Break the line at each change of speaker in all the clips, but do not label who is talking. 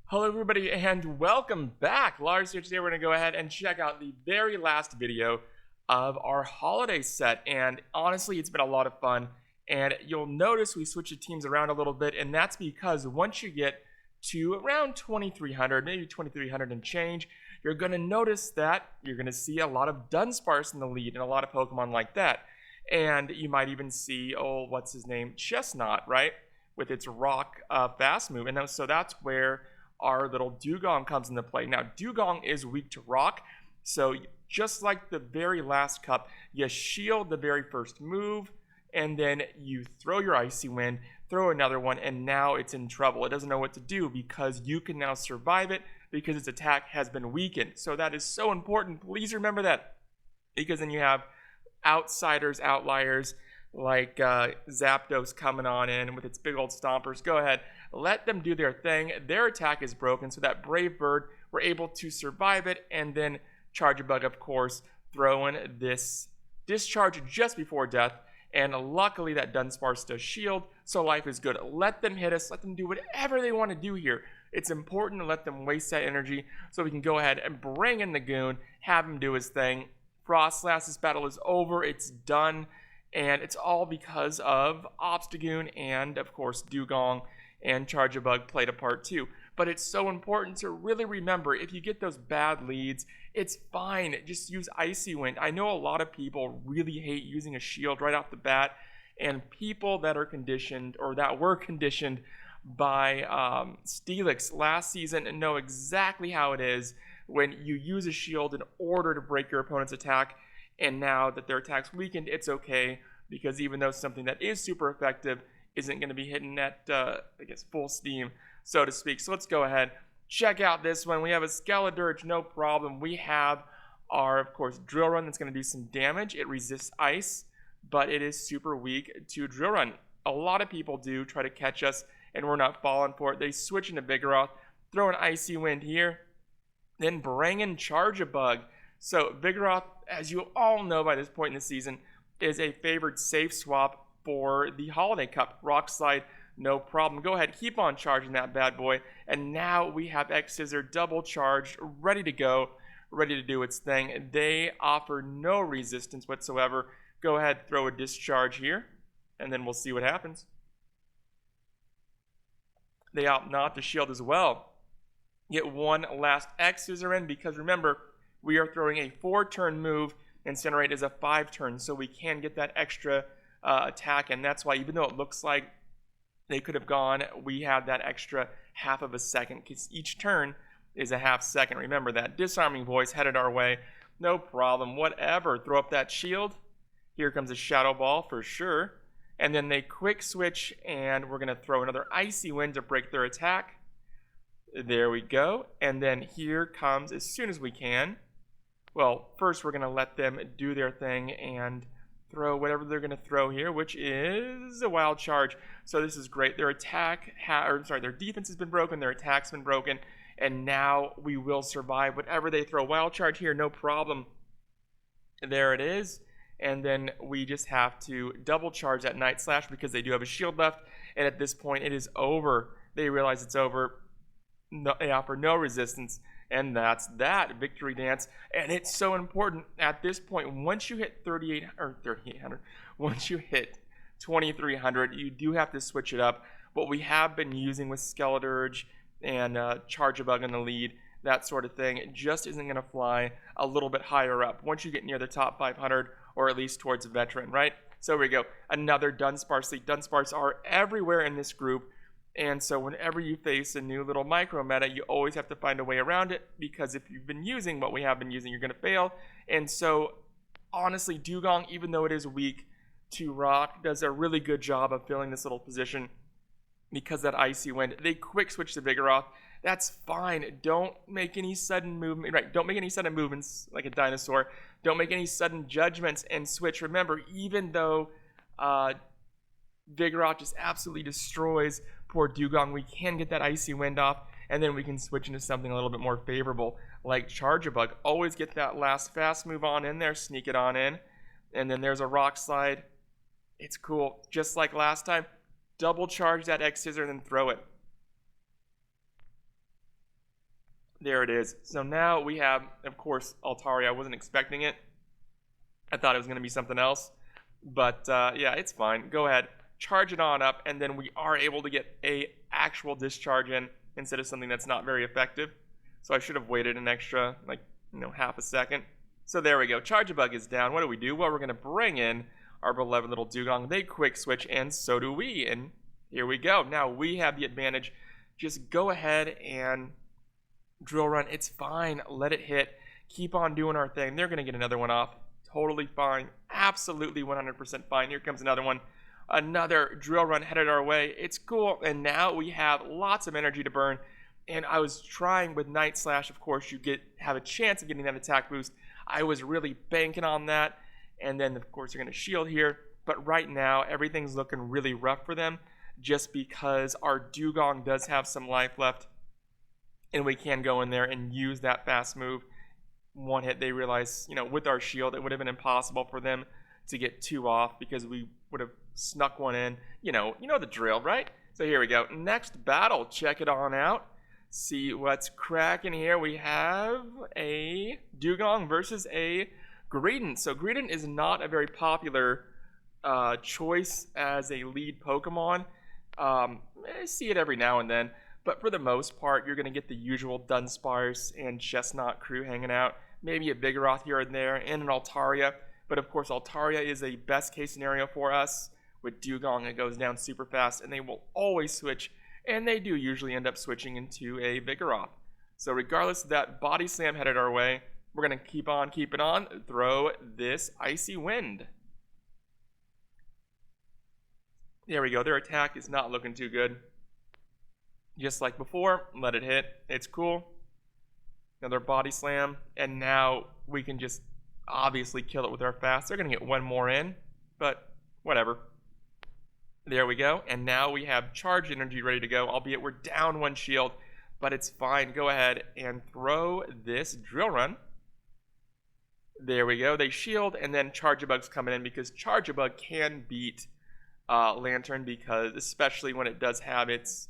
Hello everybody and welcome back. Lars here. Today we're going to go ahead and check out the very last video of our holiday set, and honestly it's been a lot of fun. And you'll notice we switched the teams around a little bit, and that's because once you get to around 2300, maybe 2300 and change, you're going to notice that you're going to see a lot of Dunsparce in the lead and a lot of Pokemon like that. And you might even see, what's his name, Chestnut, right, with its rock fast move. And so that's where our little Dugong comes into play. Now, Dugong is weak to rock, so just like the very last cup, you shield the very first move, and then you throw your Icy Wind, throw another one, and now it's in trouble. It doesn't know what to do because you can now survive it because its attack has been weakened. So that is so important. Please remember that, because then you have outsiders, outliers, like Zapdos coming on in with its big old stompers. Go ahead, let them do their thing. Their attack is broken, so that Brave Bird were able to survive it, and then Charjabug, of course, throwing this discharge just before death. And luckily that Dunsparce does shield, so life is good. Let them hit us, let them do whatever they want to do here. It's important to let them waste that energy so we can go ahead and bring in the Goon, have him do his thing. Frostlass, this battle is over, it's done. And it's all because of Obstagoon and, of course, Dugong and Charjabug played a part too. But it's so important to really remember, if you get those bad leads, it's fine. Just use Icy Wind. I know a lot of people really hate using a shield right off the bat. And people that are conditioned, or that were conditioned by Steelix last season, know exactly how it is when you use a shield in order to break your opponent's attack. And now that their attack's weakened, it's okay, because even though something that is super effective isn't going to be hitting at, I guess, full steam, so to speak. So let's go ahead, check out this one. We have a Skeledirge, no problem. We have our, of course, Drill Run that's going to do some damage. It resists ice, but it is super weak to Drill Run. A lot of people do try to catch us, and we're not falling for it. They switch into Vigoroth, throw an Icy Wind here, then bring in Charjabug. So Vigoroth, as you all know by this point in the season, is a favored safe swap for the Holiday Cup. Rock Slide, no problem. Go ahead, keep on charging that bad boy. And now we have X-Scissor double charged, ready to go, ready to do its thing. They offer no resistance whatsoever. Go ahead, throw a discharge here, and then we'll see what happens. They opt not to shield as well. Get one last X-Scissor in, because remember, we are throwing a 4-turn move. Incinerate is a 5-turn, so we can get that extra attack, and that's why, even though it looks like they could have gone, we have that extra half of a second, because each turn is a half second. Remember that. Disarming Voice headed our way. No problem. Whatever. Throw up that shield. Here comes a Shadow Ball for sure. And then they quick switch, and we're going to throw another Icy Wind to break their attack. There we go. And then here comes, as soon as we can, well, first we're going to let them do their thing and throw whatever they're going to throw here, which is a Wild Charge. So this is great. Their their defense has been broken, their attack's been broken, and now we will survive whatever they throw. Wild Charge here, no problem. There it is. And then we just have to double charge that Night Slash because they do have a shield left, and at this point it is over. They realize it's over. No, they offer no resistance. And that's that. Victory Dance. And it's so important at this point. Once you hit 3,800, once you hit 2,300, you do have to switch it up. What we have been using with Skeledirge and Charjabug in the lead, that sort of thing, it just isn't going to fly a little bit higher up. Once you get near the top 500, or at least towards Veteran, right? So here we go. Another Dunsparce lead. Dunsparce are everywhere in this group. And so whenever you face a new little micro meta, you always have to find a way around it, because if you've been using what we have been using, you're going to fail. And so honestly, Dugong, even though it is weak to rock, does a really good job of filling this little position because that Icy Wind. They quick switch to Vigoroth. That's fine. Don't make any sudden movement. Right, don't make any sudden movements like a dinosaur. Don't make any sudden judgments and switch. Remember, even though Vigoroth just absolutely destroys poor Dugong, we can get that Icy Wind off, and then we can switch into something a little bit more favorable, like Charjabug. Always get that last fast move on in there, sneak it on in, and then there's a Rock Slide. It's cool. Just like last time, double charge that X-Scissor and then throw it. There it is. So now we have, of course, Altaria. I wasn't expecting it. I thought it was going to be something else. But yeah, it's fine. Go ahead. Charge it on up, and then we are able to get a actual discharge in instead of something that's not very effective. So I should have waited an extra, like, half a second. So there we go. Charge-a-Bug is down. What do? Well, we're going to bring in our beloved little Dugong. They quick switch, and so do we. And here we go. Now we have the advantage. Just go ahead and drill run. It's fine. Let it hit. Keep on doing our thing. They're going to get another one off. Totally fine. Absolutely 100% fine. Here comes another one. Another drill run headed our way. It's cool. And now we have lots of energy to burn. And I was trying with Night Slash. Of course, you have a chance of getting that attack boost. I was really banking on that. And then, of course, you're going to shield here. But right now, everything's looking really rough for them. Just because our Dugong does have some life left. And we can go in there and use that fast move. One hit, they realize, with our shield, it would have been impossible for them to get two off because we would have snuck one in. You know the drill, right? So here we go. Next battle. Check it on out. See what's cracking here. We have a Dugong versus a Greedent. So Greedent is not a very popular choice as a lead Pokemon. I see it every now and then. But for the most part, you're going to get the usual Dunsparce and Chestnut crew hanging out. Maybe a Vigoroth here and there, and an Altaria. But of course, Altaria is a best case scenario for us. With Dugong, it goes down super fast, and they will always switch. And they do usually end up switching into a Vigoroth. So regardless of that body slam headed our way, we're going to keep on keeping on. Throw this Icy Wind. There we go. Their attack is not looking too good. Just like before, let it hit. It's cool. Another body slam. And now we can just obviously kill it with our fast. They're going to get one more in, but whatever. There we go. And now we have charge energy ready to go, albeit we're down one shield, but it's fine. Go ahead and throw this drill run. There we go. They shield, and then Charge-a-Bug's coming in because Charge-a-Bug can beat Lantern, because especially when it does have its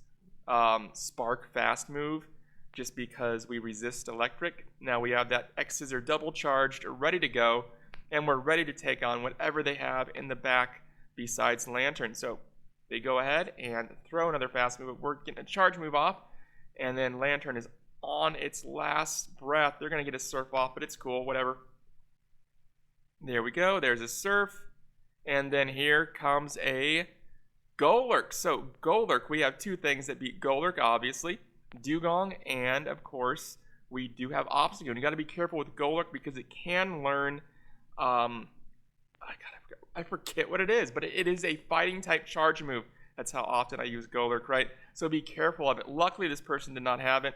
Spark fast move, just because we resist electric. Now we have that X-Scissor double charged, ready to go, and we're ready to take on whatever they have in the back besides Lantern. So they go ahead and throw another fast move. We're getting a charge move off, and then Lantern is on its last breath. They're going to get a Surf off, but it's cool, whatever. There we go. There's a Surf, and then here comes a Golurk. So Golurk, we have two things that beat Golurk, obviously. Dugong, and of course, we do have Obstagoon. You got to be careful with Golurk because it can learn, I forget what it is, but it is a fighting type charge move. That's how often I use Golurk, right? So be careful of it. Luckily, this person did not have it.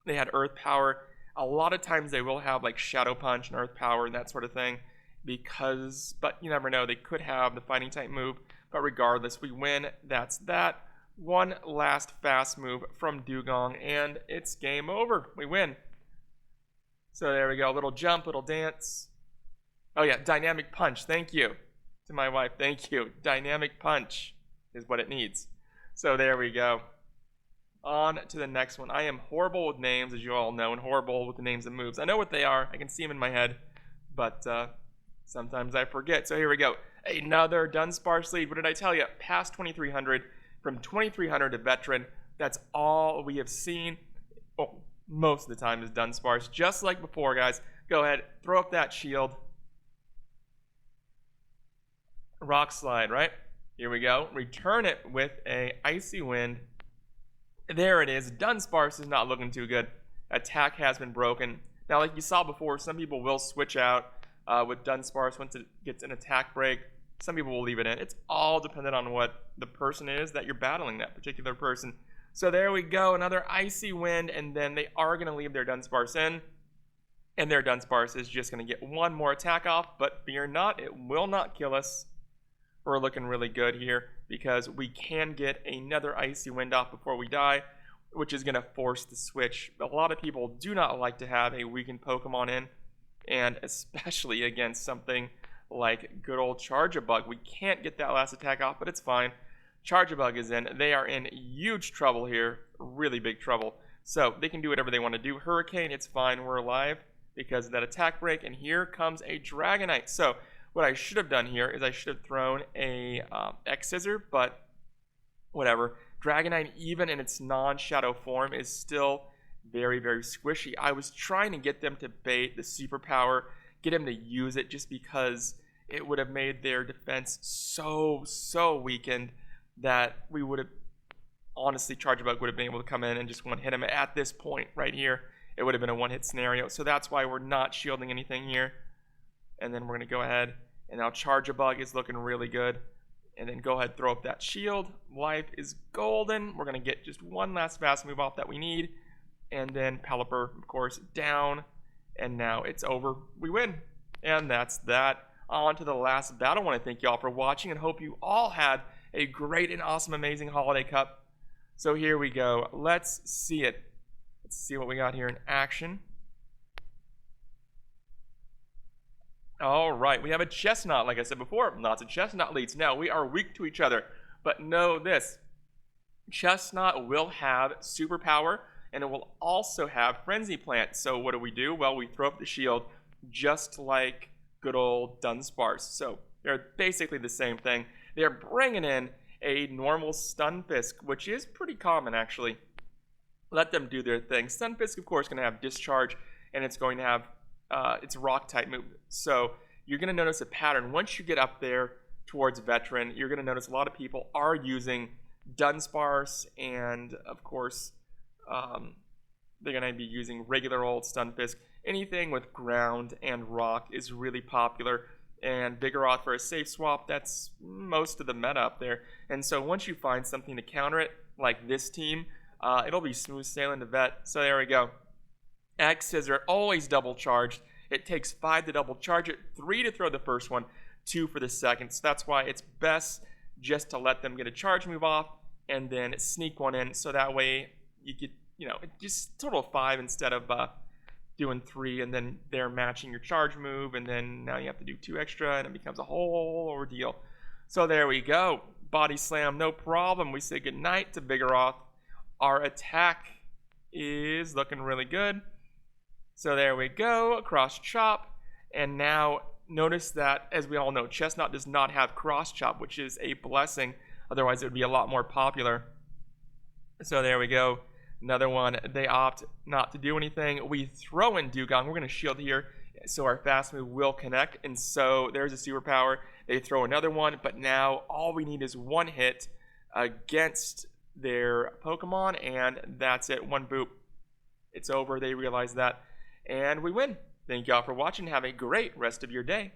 They had Earth Power. A lot of times they will have like Shadow Punch and Earth Power and that sort of thing, but you never know. They could have the fighting type move, but regardless, we win. That's that. One last fast move from Dugong, and it's game over. We win. So there we go. Little jump, little dance. Oh yeah, Dynamic Punch. Thank you to my wife. Thank you. Dynamic Punch is what it needs. So there we go. On to the next one. I am horrible with names, as you all know, and horrible with the names of moves. I know what they are. I can see them in my head, but sometimes I forget. So here we go. Another Dunsparce lead. What did I tell you? Past 2,300. From 2,300 to Veteran. That's all we have seen. Oh, most of the time is Dunsparce. Just like before, guys. Go ahead. Throw up that shield. Rock Slide, right? Here we go. Return it with a Icy Wind. There it is. Dunsparce is not looking too good. Attack has been broken. Now, like you saw before, some people will switch out with Dunsparce once it gets an attack break. Some people will leave it in. It's all dependent on what the person is that you're battling, that particular person. So there we go. Another Icy Wind, and then they are going to leave their Dunsparce in. And their Dunsparce is just going to get one more attack off. But fear not, it will not kill us. We're looking really good here because we can get another Icy Wind off before we die, which is going to force the switch. A lot of people do not like to have a weakened Pokemon in, and especially against something like good old Charge-a-Bug. We can't get that last attack off, but it's fine. Charge-a-Bug is in. They are in huge trouble here. Really big trouble. So they can do whatever they want to do. Hurricane, it's fine. We're alive because of that attack break. And here comes a Dragonite. So what I should have done here is I should have thrown a X-Scissor, but whatever. Dragonite, even in its non-shadow form, is still very, very squishy. I was trying to get them to bait the superpower, get them to use it just because it would have made their defense so weakened that we would have, honestly, Chargebug would have been able to come in and just one-hit him at this point right here. It would have been a one-hit scenario. So that's why we're not shielding anything here. And then we're going to go ahead, and now Chargebug is looking really good. And then go ahead, throw up that shield. Life is golden. We're going to get just one last fast move off that we need. And then Pelipper, of course, down. And now it's over. We win. And that's that. On to the last battle. I want to thank you all for watching and hope you all had a great and awesome, amazing Holiday Cup. So here we go. Let's see it. Let's see what we got here in action. All right, we have a Chestnut, like I said before. Lots of Chestnut leads. Now, we are weak to each other, but know this. Chestnut will have superpower, and it will also have Frenzy Plant. So what do? Well, we throw up the shield just like good old Dunsparce. So they're basically the same thing. They're bringing in a normal Stunfisk, which is pretty common, actually. Let them do their thing. Stunfisk, of course, is going to have Discharge, and it's going to have it's Rock-type movement. So you're going to notice a pattern. Once you get up there towards Veteran, you're going to notice a lot of people are using Dunsparce, and, of course, they're going to be using regular old Stunfisk. Anything with ground and rock is really popular, and Vigoroth for a safe swap, that's most of the meta up there. And so once you find something to counter it, like this team, it'll be smooth sailing to Vet. So there we go. X-Scissor, always double charged. It takes 5 to double charge it, 3 to throw the first one, 2 for the second. So that's why it's best just to let them get a charge move off and then sneak one in. So that way you get, just total 5 instead of doing 3, and then they're matching your charge move, and then now you have to do 2 extra, and it becomes a whole ordeal. So there we go. Body slam, no problem. We say goodnight to Vigoroth. Our attack is looking really good. So there we go, cross chop. And now notice that, as we all know, Chestnut does not have cross chop, which is a blessing. Otherwise, it would be a lot more popular. So there we go. Another one, they opt not to do anything. We throw in Dugong. We're going to shield here, so our fast move will connect. And so there's a superpower. They throw another one, but now all we need is one hit against their Pokemon, and that's it. One boop. It's over. They realize that. And we win. Thank you all for watching. Have a great rest of your day.